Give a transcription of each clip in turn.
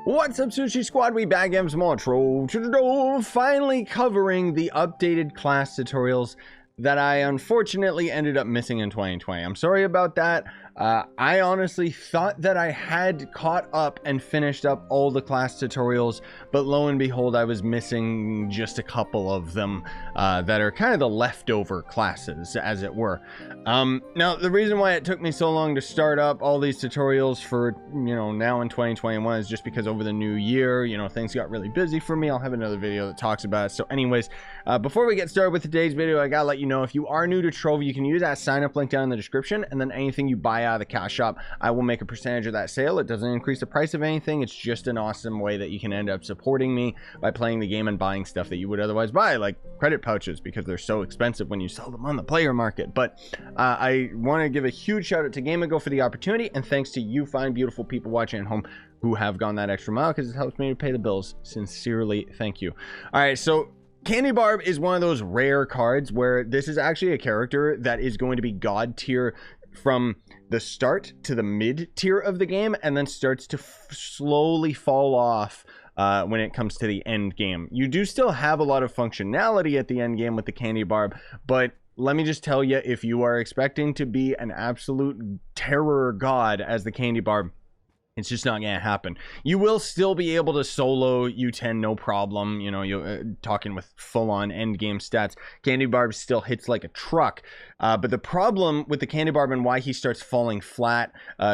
What's up, Scyushi Squad? We back again more Trove, finally covering the updated class tutorials that I unfortunately ended up missing in 2020. I'm sorry about that. I honestly thought that I had caught up and finished up all the class tutorials, but lo and behold, I was missing just a couple of them that are kind of the leftover classes, as it were. Now, the reason why it took me so long to start up all these tutorials for, now in 2021 is just because over the new year, things got really busy for me. I'll have another video that talks about it. So anyways, before we get started with today's video, I gotta let you know, if you are new to Trove, you can use that sign up link down in the description, and then anything you buy out of the cash shop, I will make a percentage of that sale. It doesn't increase the price of anything. It's just an awesome way that you can end up supporting me by playing the game and buying stuff that you would otherwise buy, like credit pouches, because they're so expensive when you sell them on the player market. But I want to give a huge shout out to GameAgo for the opportunity, and thanks to you fine beautiful people watching at home who have gone that extra mile, because it helps me to pay the bills. Sincerely, thank you. All right, so Candy Barb is one of those rare cards where this is actually a character that is going to be god tier from the start to the mid tier of the game, and then starts to slowly fall off when it comes to the end game. You do still have a lot of functionality at the end game with the Candy Barb, but let me just tell you, if you are expecting to be an absolute terror god as the Candy Barb, it's just not going to happen. You will still be able to solo U10 no problem. You're talking with full-on end-game stats. Candy Barb still hits like a truck. But the problem with the Candy Barb and why he starts falling flat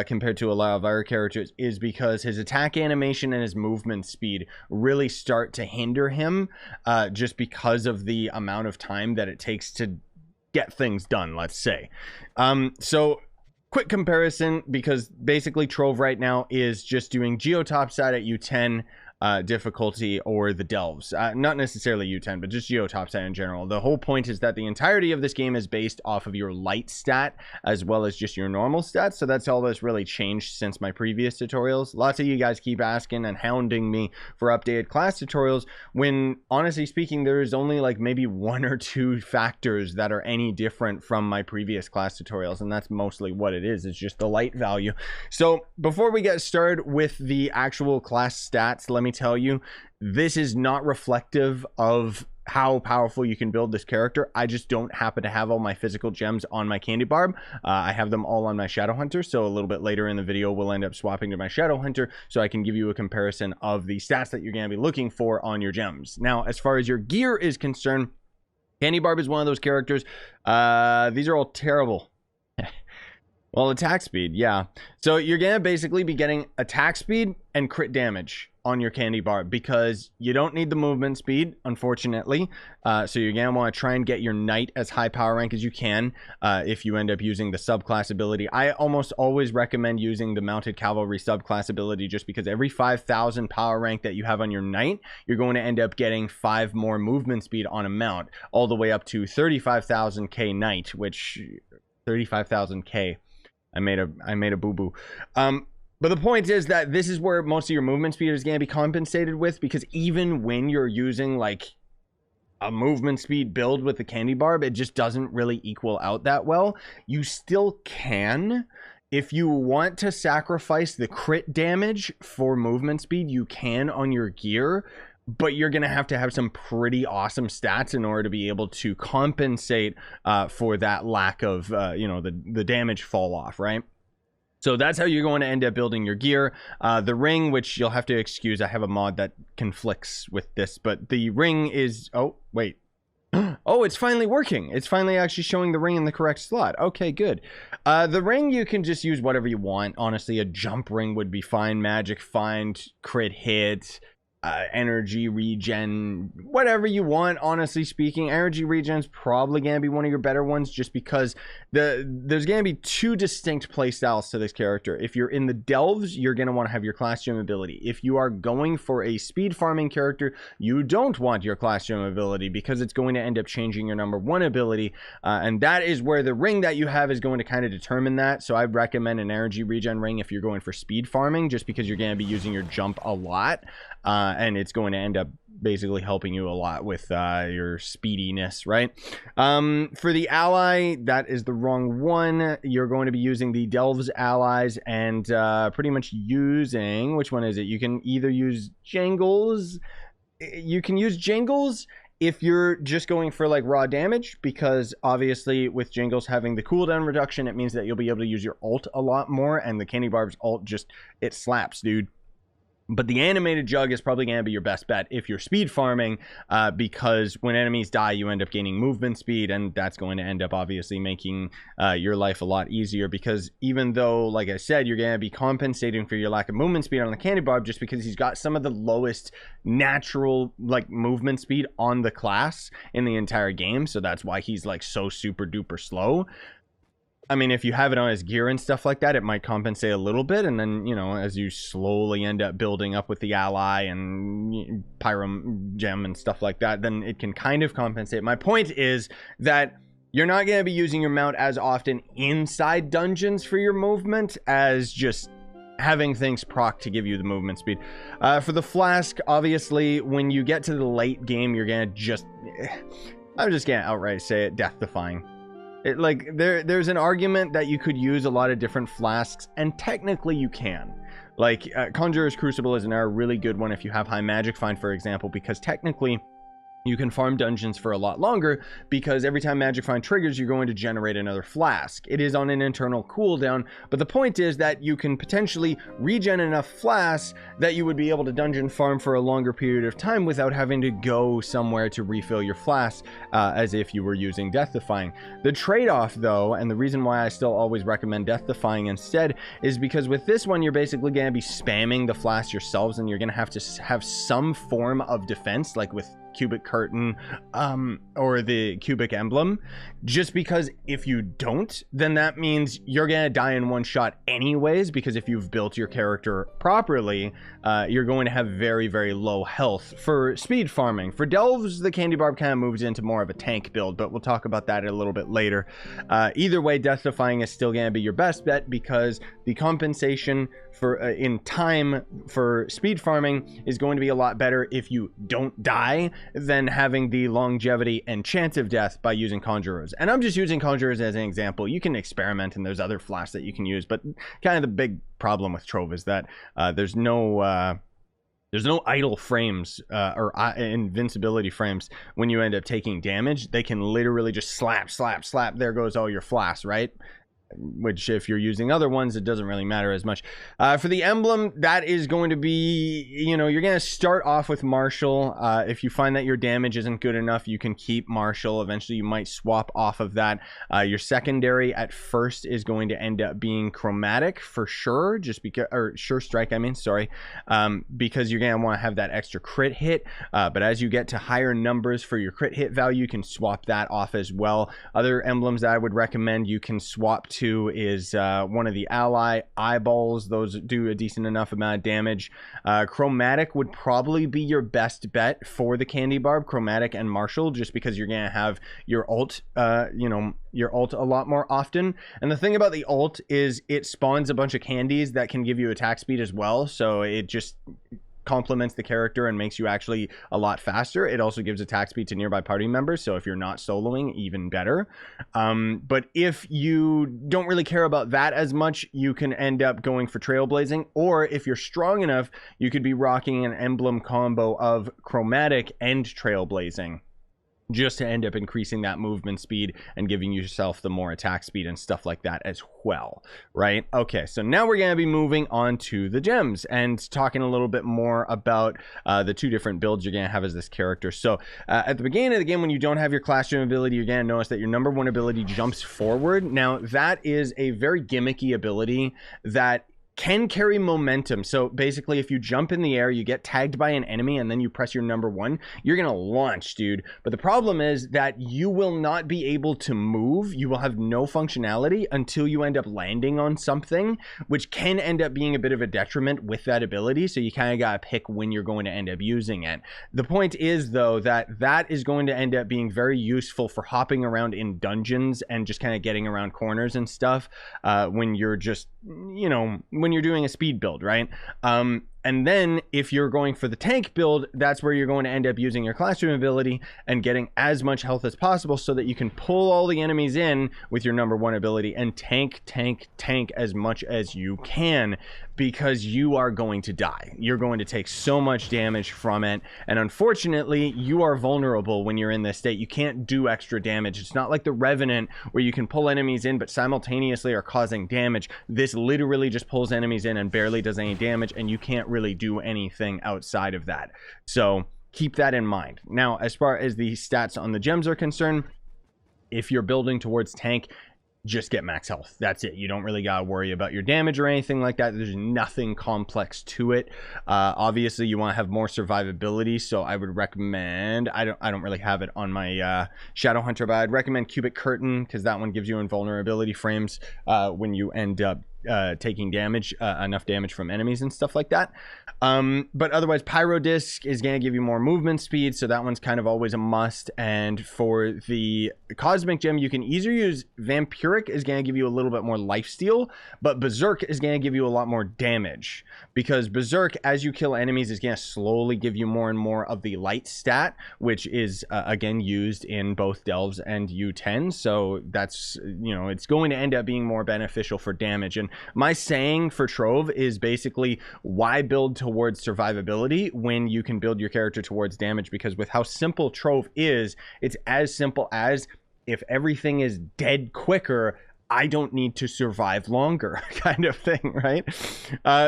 compared to a lot of other characters is because his attack animation and his movement speed really start to hinder him just because of the amount of time that it takes to get things done, let's say. So quick comparison, because basically Trove right now is just doing Geo topside at U10 difficulty, or the Delves. Not necessarily U10, but just Geo topside in general. The whole point is that the entirety of this game is based off of your light stat as well as just your normal stats. So that's all that's really changed since my previous tutorials. Lots of you guys keep asking and hounding me for updated class tutorials, when honestly speaking, there is only like maybe one or two factors that are any different from my previous class tutorials, and that's mostly what it is. It's just the light value. So before we get started with the actual class stats, let me tell you, this is not reflective of how powerful you can build this character. I just don't happen to have all my physical gems on my Candy Barb. I have them all on my Shadow Hunter, so a little bit later in the video we'll end up swapping to my Shadow Hunter so I can give you a comparison of the stats that you're going to be looking for on your gems. Now, as far as your gear is concerned, Candy Barb is one of those characters. These are all terrible. Well, attack speed, yeah. So you're going to basically be getting attack speed and crit damage on your Candy Barb, because you don't need the movement speed, unfortunately. So you're going to want to try and get your Knight as high power rank as you can if you end up using the subclass ability. I almost always recommend using the Mounted Cavalry subclass ability, just because every 5,000 power rank that you have on your Knight, you're going to end up getting 5 more movement speed on a mount, all the way up to 35,000k Knight, which 35,000k. I made a boo-boo. But the point is that this is where most of your movement speed is going to be compensated with, because even when you're using like a movement speed build with the Candy Barb, it just doesn't really equal out that well. You still can, if you want to sacrifice the crit damage for movement speed, you can on your gear, but you're going to have some pretty awesome stats in order to be able to compensate for that lack of, the damage fall off, right? So that's how you're going to end up building your gear. The ring, which you'll have to excuse, I have a mod that conflicts with this, but the ring is, oh, wait. Oh, it's finally working. It's finally actually showing the ring in the correct slot. Okay, good. The ring, you can just use whatever you want. Honestly, a jump ring would be fine. Magic find, crit hit, energy regen, whatever you want. Honestly speaking, energy regen is probably going to be one of your better ones, just because there's going to be two distinct play styles to this character. If you're in the Delves, you're going to want to have your class gem ability. If you are going for a speed farming character, you don't want your class gem ability, because it's going to end up changing your number 1 ability, and that is where the ring that you have is going to kind of determine that. So I recommend an energy regen ring if you're going for speed farming, just because you're going to be using your jump a lot. and it's going to end up basically helping you a lot with your speediness, right? For the ally, that is the wrong one. You're going to be using the Delves allies and pretty much using, which one is it? You can either use Jangles. You can use Jangles if you're just going for like raw damage, because obviously with Jangles having the cooldown reduction, it means that you'll be able to use your ult a lot more, and the Candy Barb's ult just, it slaps, dude. But the animated jug is probably going to be your best bet if you're speed farming, because when enemies die, you end up gaining movement speed, and that's going to end up obviously making your life a lot easier, because even though, like I said, you're going to be compensating for your lack of movement speed on the Candy Barb just because he's got some of the lowest natural like movement speed on the class in the entire game, so that's why he's like so super duper slow. I mean, if you have it on his gear and stuff like that, it might compensate a little bit. And then, you know, as you slowly end up building up with the ally and Pyro Gem and stuff like that, then it can kind of compensate. My point is that you're not going to be using your mount as often inside dungeons for your movement as just having things proc to give you the movement speed. For the flask, obviously, when you get to the late game, you're going to just... I'm just going to outright say it, death-defying. There's an argument that you could use a lot of different flasks, and technically you can. Like, Conjurer's Crucible is a really good one if you have high magic find, for example, because technically you can farm dungeons for a lot longer, because every time Magic Find triggers, you're going to generate another flask. It is on an internal cooldown, but the point is that you can potentially regen enough flasks that you would be able to dungeon farm for a longer period of time without having to go somewhere to refill your flasks, as if you were using Death Defying. The trade-off, though, and the reason why I still always recommend Death Defying instead, is because with this one, you're basically going to be spamming the flasks yourselves, and you're going to have some form of defense, like with Cubic Curtain or the Cubic Emblem, just because if you don't, then that means you're gonna die in one shot anyways, because if you've built your character properly, you're going to have very, very low health for speed farming. For Delves, the Candy Barb kind of moves into more of a tank build, but we'll talk about that a little bit later. Either way, Death Defying is still gonna be your best bet, because the compensation for in time for speed farming is going to be a lot better if you don't die than having the longevity and chance of death by using Conjurers. And I'm just using Conjurers as an example. You can experiment, and there's other flasks that you can use, but kind of the big problem with Trove is that there's no idle frames or invincibility frames when you end up taking damage. They can literally just slap, slap, slap. There goes all your flasks, right? Which if you're using other ones, it doesn't really matter as much. For the emblem, that is going to be, you know, you're going to start off with Martial. If you find that your damage isn't good enough, you can keep Martial. Eventually you might swap off of that. Your secondary at first is going to end up being Chromatic for sure, just because, or Sure Strike, I mean, sorry, because you're going to want to have that extra crit hit. But as you get to higher numbers for your crit hit value, you can swap that off as well. Other emblems that I would recommend you can swap to is one of the ally eyeballs. Those do a decent enough amount of damage. Chromatic would probably be your best bet for the Candy Barb, Chromatic and Martial, just because you're gonna have your ult, your ult a lot more often. And the thing about the ult is it spawns a bunch of candies that can give you attack speed as well, so it just complements the character and makes you actually a lot faster. It also gives attack speed to nearby party members, so if you're not soloing, even better. But if you don't really care about that as much, you can end up going for Trailblazing, or if you're strong enough, you could be rocking an emblem combo of Chromatic and Trailblazing, just to end up increasing that movement speed and giving yourself the more attack speed and stuff like that as well, right? Okay, so now we're going to be moving on to the gems and talking a little bit more about the two different builds you're going to have as this character. So at the beginning of the game, when you don't have your class gem ability, you're going to notice that your number one ability jumps forward. Now, that is a very gimmicky ability that can carry momentum. So basically, if you jump in the air, you get tagged by an enemy, and then you press your number one, you're gonna launch, dude. But the problem is that you will not be able to move. You will have no functionality until you end up landing on something, which can end up being a bit of a detriment with that ability. So you kind of gotta pick when you're going to end up using it. The point is, though, that that is going to end up being very useful for hopping around in dungeons and just kind of getting around corners and stuff when you're just, you know, when you're doing a speed build, right? And then if you're going for the tank build, that's where you're going to end up using your classroom ability and getting as much health as possible so that you can pull all the enemies in with your number 1 ability and tank as much as you can, because you are going to die. You're going to take so much damage from it, and unfortunately you are vulnerable when you're in this state. You can't do extra damage. It's not like the Revenant where you can pull enemies in but simultaneously are causing damage. This literally just pulls enemies in and barely does any damage, and you can't really do anything outside of that. So keep that in mind. Now, as far as the stats on the gems are concerned, if you're building towards tank, just get max health. That's it. You don't really gotta worry about your damage or anything like that. There's nothing complex to it. Obviously you want to have more survivability, so I would recommend, I don't really have it on my Shadow Hunter, but I'd recommend Cubic Curtain, because that one gives you invulnerability frames when you end up taking damage, enough damage from enemies and stuff like that. But otherwise, Pyro Disc is going to give you more movement speed, so that one's kind of always a must. And for the Cosmic Gem, you can either use Vampiric, is going to give you a little bit more lifesteal, but Berserk is going to give you a lot more damage, because Berserk, as you kill enemies, is going to slowly give you more and more of the light stat, which is again used in both Delves and U10. So that's, you know, it's going to end up being more beneficial for damage. And my saying for Trove is basically, why build towards survivability when you can build your character towards damage? Because with how simple Trove is, it's as simple as, if everything is dead quicker, I don't need to survive longer, kind of thing, right?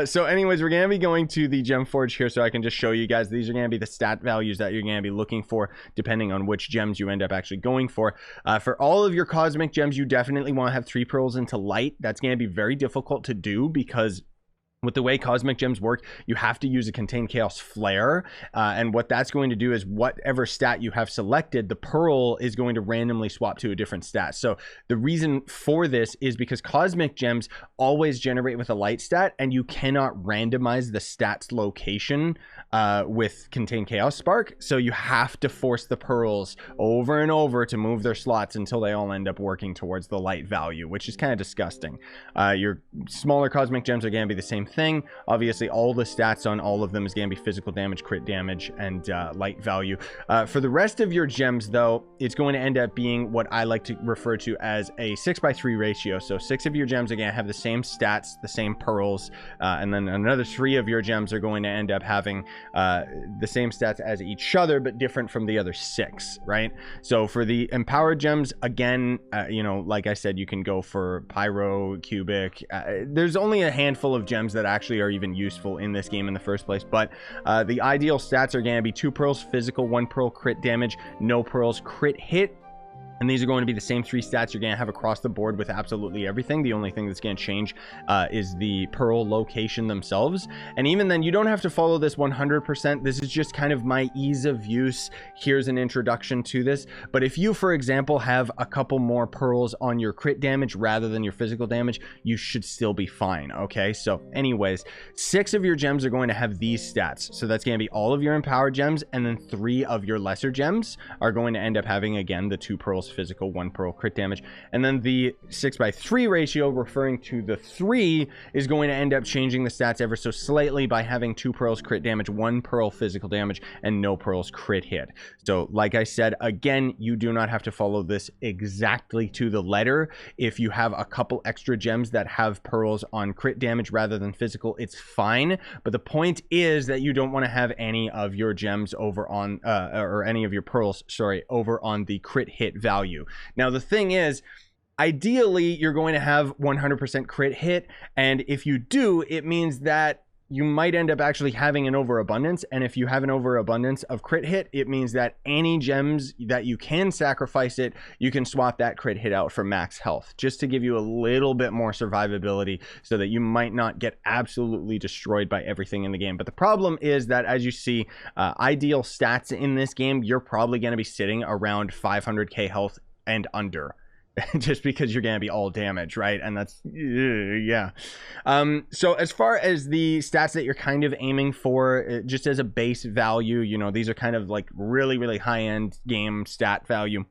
So anyways, we're going to be going to the Gem Forge here so I can just show you guys. These are going to be the stat values that you're going to be looking for, depending on which gems you end up actually going for. For all of your Cosmic Gems, you definitely want to have 3 pearls into light. That's going to be very difficult to do, because with the way Cosmic Gems work, you have to use a Contain Chaos Flare, and what that's going to do is whatever stat you have selected, the Pearl is going to randomly swap to a different stat. So the reason for this is because Cosmic Gems always generate with a light stat, and you cannot randomize the stat's location with Contain Chaos Spark. So you have to force the Pearls over and over to move their slots until they all end up working towards the light value, which is kind of disgusting. Your smaller Cosmic Gems are going to be the same thing. Obviously, all the stats on all of them is going to be physical damage, crit damage, and light value. For the rest of your gems, though, it's going to end up being what I like to refer to as a 6:3 ratio. So 6 of your gems are going to have the same stats, the same pearls, and then another 3 of your gems are going to end up having the same stats as each other, but different from the other 6, right? So for the empowered gems, again, you know, like I said, you can go for Pyro, Cubic. There's only a handful of gems that actually are even useful in this game in the first place, but the ideal stats are going to be 2 pearls physical, 1 pearl crit damage, no pearls crit hit. And these are going to be the same 3 stats you're going to have across the board with absolutely everything. The only thing that's going to change is the pearl location themselves. And even then, you don't have to follow this 100%. This is just kind of my ease of use. Here's an introduction to this. But if you, for example, have a couple more pearls on your crit damage rather than your physical damage, you should still be fine, okay? So anyways, 6 of your gems are going to have these stats. So that's going to be all of your empowered gems, and then 3 of your lesser gems are going to end up having, again, the 2 pearls physical, 1 pearl crit damage. And then the 6:3 ratio, referring to the 3, is going to end up changing the stats ever so slightly by having 2 pearls crit damage, 1 pearl physical damage, and no pearls crit hit. So like I said, again, you do not have to follow this exactly to the letter. If you have a couple extra gems that have pearls on crit damage rather than physical, it's fine. But the point is that you don't want to have any of your gems over on or any of your pearls, sorry, over on the crit hit value. Now the thing is, ideally you're going to have 100% crit hit, and if you do, it means that you might end up actually having an overabundance. And if you have an overabundance of crit hit, it means that any gems that you can sacrifice it, you can swap that crit hit out for max health, just to give you a little bit more survivability so that you might not get absolutely destroyed by everything in the game. But the problem is that, as you see, ideal stats in this game, you're probably going to be sitting around 500k health and under. Just because you're going to be all damage, right? And that's, yeah. So as far as the stats that you're kind of aiming for, just as a base value, you know, these are kind of like really, really high-end game stat value.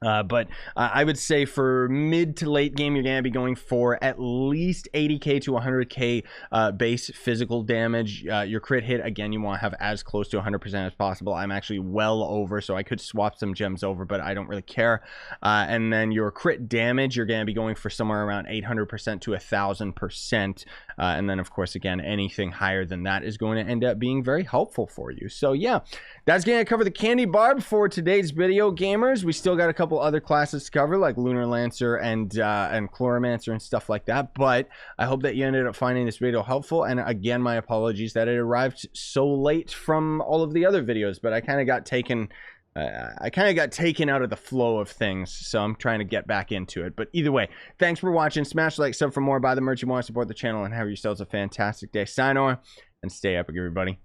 But I would say for mid to late game, you're going to be going for at least 80k to 100k base physical damage. Your crit hit, again, you want to have as close to 100% as possible. I'm actually well over, so I could swap some gems over, but I don't really care. And then your crit damage, you're going to be going for somewhere around 800% to 1000%. And then, of course, again, anything higher than that is going to end up being very helpful for you. So, yeah, that's going to cover the Candy Barb for today's video, gamers. We still got a couple other classes to cover, like Lunar Lancer and Chloromancer and stuff like that, but I hope that you ended up finding this video helpful. And again, my apologies that it arrived so late from all of the other videos, but I kind of got taken out of the flow of things, so I'm trying to get back into it. But either way, thanks for watching. Smash like, sub for more, buy the merch you want, support the channel, and have yourselves a fantastic day. Sign on and stay epic, everybody.